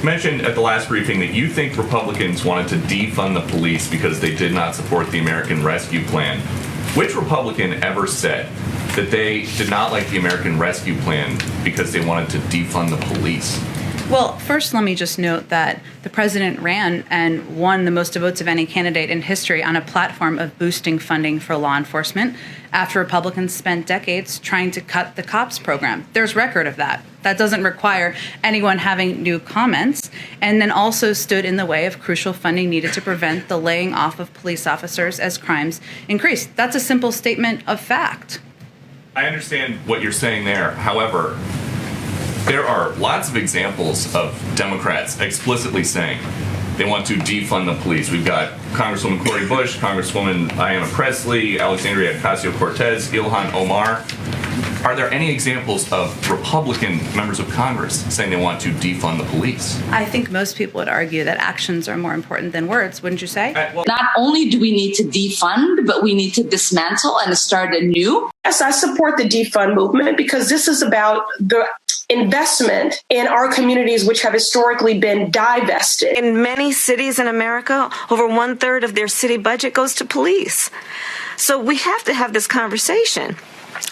mentioned at the last briefing that you think Republicans wanted to defund the police because they did not support the American Rescue Plan. Which Republican ever said that they did not like the American Rescue Plan because they wanted to defund the police? Well, first, let me just note that the president ran and won the most votes of any candidate in history on a platform of boosting funding for law enforcement after Republicans spent decades trying to cut the cops program. There's record of that. That doesn't require anyone having new comments, and then also stood in the way of crucial funding needed to prevent the laying off of police officers as crimes increase. That's a simple statement of fact. I understand what you're saying there. However, there are lots of examples of Democrats explicitly saying they want to defund the police. We've got Congresswoman Cori Bush, Congresswoman Ayanna Pressley, Alexandria Ocasio-Cortez, Ilhan Omar. Are there any examples of Republican members of Congress saying they want to defund the police? I think most people would argue that actions are more important than words, wouldn't you say? Not only do we need to defund, but we need to dismantle and start anew. Yes, I support the defund movement because this is about the investment in our communities, which have historically been divested. In many cities in America, over 1/3 of their city budget goes to police. So we have to have this conversation.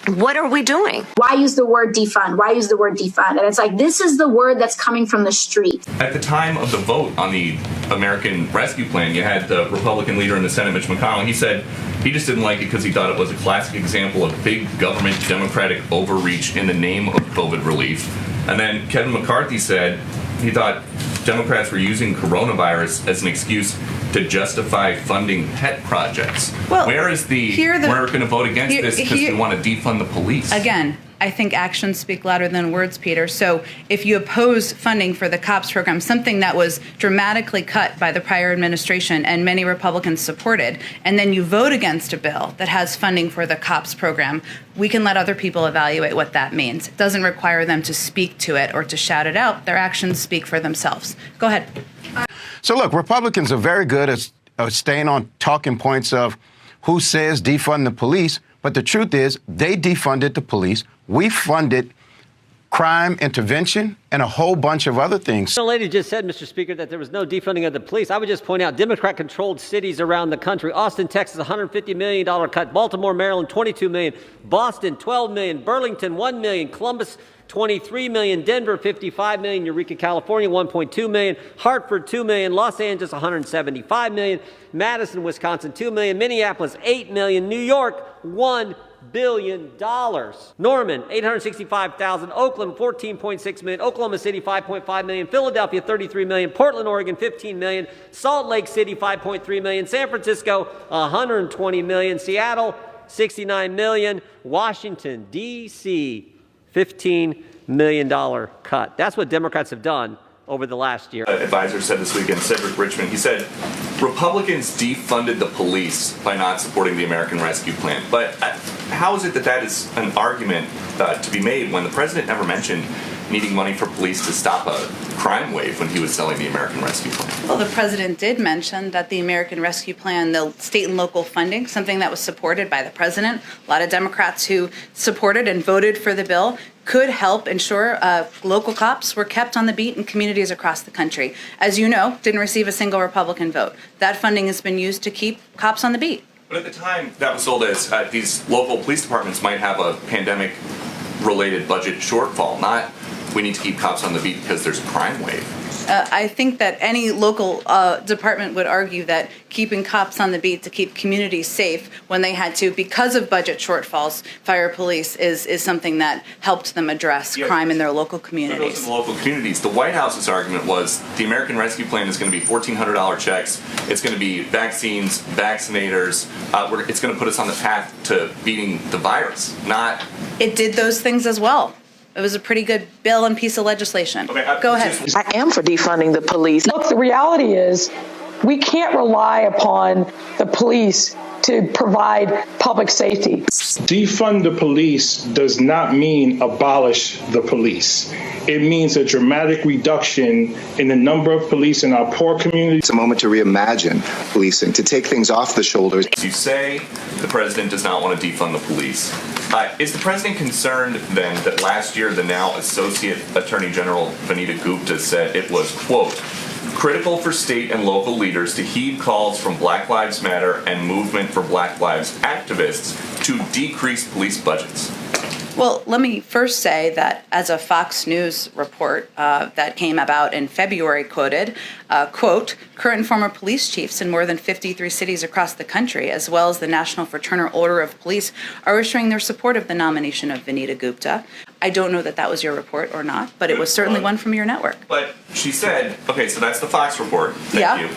What are we doing? Why use the word defund? Why use the word defund? And it's like, this is the word that's coming from the street. At the time of the vote on the American Rescue Plan, you had the Republican leader in the Senate, Mitch McConnell. He said he just didn't like it because he thought it was a classic example of big government Democratic overreach in the name of COVID relief. And then Kevin McCarthy said he thought Democrats were using coronavirus as an excuse to justify funding pet projects. Well, where is we're going to vote against this because we want to defund the police? Again, I think actions speak louder than words, Peter. So if you oppose funding for the COPS program, something that was dramatically cut by the prior administration and many Republicans supported, and then you vote against a bill that has funding for the COPS program, we can let other people evaluate what that means. It doesn't require them to speak to it or to shout it out. Their actions speak for themselves. Go ahead. So, look, Republicans are very good at staying on talking points of who says defund the police. But the truth is they defunded the police. We funded crime intervention and a whole bunch of other things. The lady just said, Mr. Speaker, that there was no defunding of the police. I would just point out Democrat-controlled cities around the country. Austin, Texas, $150 million cut. Baltimore, Maryland, $22 million. Boston, $12 million. Burlington, $1 million. Columbus, $23 million, Denver, $55 million, Eureka, California, $1.2 million, Hartford, $2 million, Los Angeles, $175 million, Madison, Wisconsin, $2 million, Minneapolis, $8 million, New York, $1 billion, Norman, $865,000, Oakland, $14.6 million, Oklahoma City, $5.5 million, Philadelphia, $33 million, Portland, Oregon, $15 million, Salt Lake City, $5.3 million, San Francisco, $120 million, Seattle, $69 million, Washington, D.C., $15 million cut. That's what Democrats have done over the last year. Advisor said this weekend, Cedric Richmond, he said, Republicans defunded the police by not supporting the American Rescue Plan. But how is it that that is an argument to be made when the president never mentioned needing money for police to stop a crime wave when he was selling the American Rescue Plan? Well, the president did mention that the American Rescue Plan, the state and local funding, something that was supported by the president, a lot of Democrats who supported and voted for the bill, could help ensure local cops were kept on the beat in communities across the country. As you know, didn't receive a single Republican vote. That funding has been used to keep cops on the beat. But at the time, that was sold as these local police departments might have a pandemic-related budget shortfall, not we need to keep cops on the beat because there's a crime wave. I think that any local department would argue that keeping cops on the beat to keep communities safe when they had to, because of budget shortfalls, fire police is something that helped them address crime in their local communities. In the local communities, the White House's argument was the American Rescue Plan is going to be $1,400 checks. It's going to be vaccines, vaccinators. It's going to put us on the path to beating the virus. It did those things as well. It was a pretty good bill and piece of legislation. Okay, go ahead. I am for defunding the police. Look, the reality is we can't rely upon the police to provide public safety. Defund the police does not mean abolish the police. It means a dramatic reduction in the number of police in our poor communities. It's a moment to reimagine policing, to take things off the shoulders. You say the president does not want to defund the police. Is the president concerned then that last year the now Associate Attorney General Vanita Gupta said it was, quote, critical for state and local leaders to heed calls from Black Lives Matter and Movement for Black Lives activists to decrease police budgets? Well, let me first say that as a Fox News report that came about in February quoted, quote, current and former police chiefs in more than 53 cities across the country, as well as the National Fraternal Order of Police, are issuing their support of the nomination of Vanita Gupta. I don't know that that was your report or not, but it was certainly one from your network. But she said, okay, so that's the Fox report. Thank you.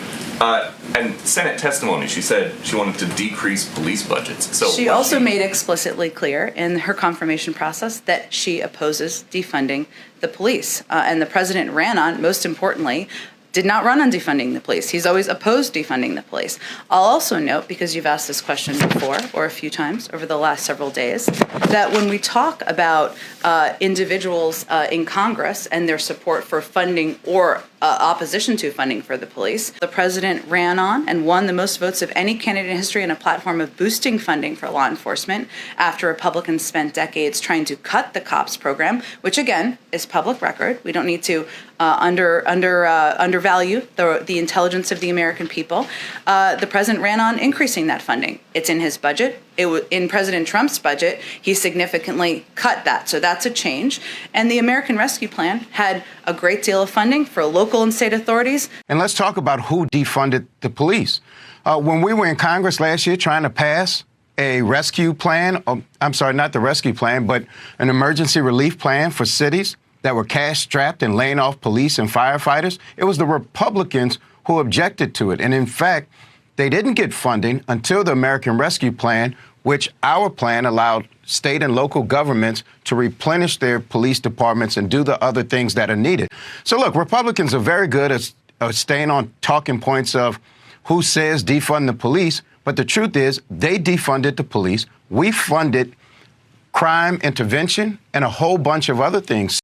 And Senate testimony, she said she wanted to decrease police budgets. So she also made explicitly clear in her confirmation process that she opposes defunding the police. And the president ran on, most importantly, did not run on defunding the police. He's always opposed defunding the police. I'll also note, because you've asked this question before or a few times over the last several days, that when we talk about individuals in Congress and their support for funding or opposition to funding for the police, the president ran on and won the most votes of any candidate in history on a platform of boosting funding for law enforcement after Republicans spent decades trying to cut the COPS program, which again is public record. We don't need to undervalue the intelligence of the American people. The president ran on increasing that funding. It's in his budget. In President Trump's budget, he significantly cut that. So that's a change. And the American Rescue Plan had a great deal of funding for local and state authorities. And let's talk about who defunded the police. When we were in Congress last year trying to pass a rescue plan, I'm sorry, not the rescue plan, but an emergency relief plan for cities that were cash-strapped and laying off police and firefighters, it was the Republicans who objected to it. And in fact, they didn't get funding until the American Rescue Plan, which our plan allowed state and local governments to replenish their police departments and do the other things that are needed. So look, Republicans are very good at staying on talking points of who says defund the police, but the truth is they defunded the police. We funded crime intervention and a whole bunch of other things.